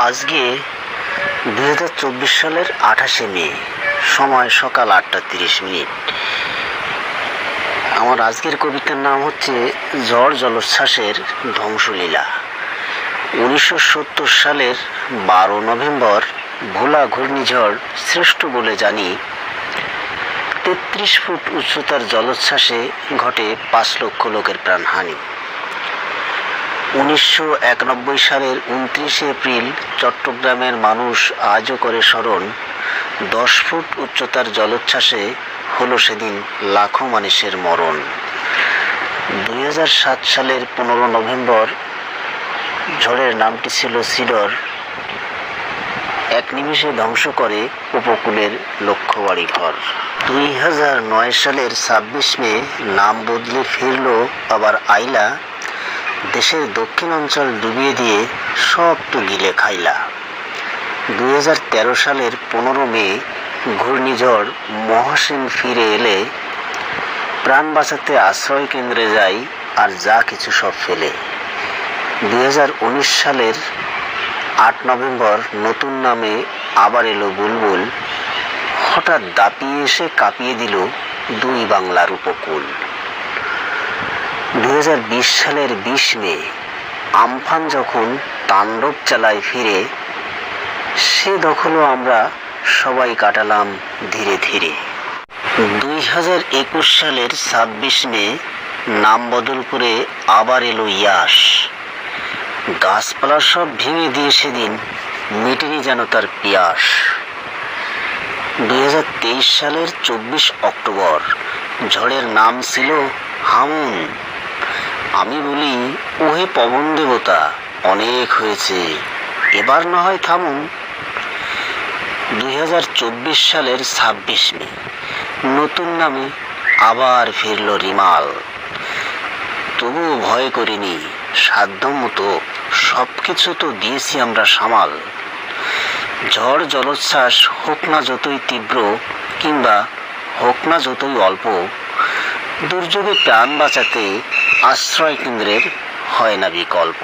আজকে 2024 সালের 28শে মে, সময় সকাল 8:30। আমার আজকের কবিতার নাম হচ্ছে ঝড় জলোচ্ছ্বাসের ধ্বংসলীলা। 1970 সালের 12 নভেম্বর ভোলা ঘূর্ণিঝড় শ্রেষ্ঠ বলে জানি। 33 ফুট উচ্চতার জলোচ্ছ্বাসে ঘটে 5 লক্ষ লোকের প্রাণহানি। 1991 সালের 29 এপ্রিল চট্টগ্রামের মানুষ আজও করে স্মরণ। 10 ফুট উচ্চতার জলোচ্ছ্বাসে হলো সেদিন লাখো মানুষের মরণ। 2007 সালের 15 নভেম্বর ঝড়ের নামটি ছিল সিডর। এক নিমেষে ধ্বংস করে উপকূলের লক্ষ বাড়ি ঘর। 2009 সালের 26 মে নাম বদলে ফিরল আবার আইলা। দেশের দক্ষিণ অঞ্চল ডুবিয়ে দিয়ে সব তো গিলে খাইলা। 2013 সালের 15 মে ঘূর্ণিঝড় মহাসেন ফিরে এলে প্রাণ বাঁচাতে আশ্রয় কেন্দ্রে যাই আর যা কিছু সব ফেলে। 2019 সালের 8 নভেম্বর নতুন নামে আবার এলো বুলবুল। হঠাৎ দাপিয়ে এসে কাঁপিয়ে দিল 2 বাংলার উপকূল। 2020 সালের 20 মে আমফান যখন তাণ্ডব চালায় ফিরে, সে দখলও আমরা সবাই কাটালাম ধীরে ধীরে। 2021 সালের 26 মে নাম বদল করে আবার এলো ইয়াস। গাছপালা সব ভেঙে দিয়ে সেদিন মিটেনি যেন তার পিয়াস। 2023 সালের 24 অক্টোবর ঝড়ের নাম ছিল হামুন। আমি বলি, ওহে পবন দেবতা, অনেক হয়েছে, এবার না হয় থামুন। 2024 সালের 26 মে নতুন নামে আবার ফিরল রিমাল। তবুও ভয় করিনি, সাধ্য মতো সব কিছু তো দিয়েছি আমরা সামাল। ঝড় জলোচ্ছ্বাস হোক না যতই তীব্র কিংবা হোক না যতই অল্প, দুর্যোগে প্রাণ বাঁচাতে আশ্রয় কেন্দ্রের হয় না বিকল্প।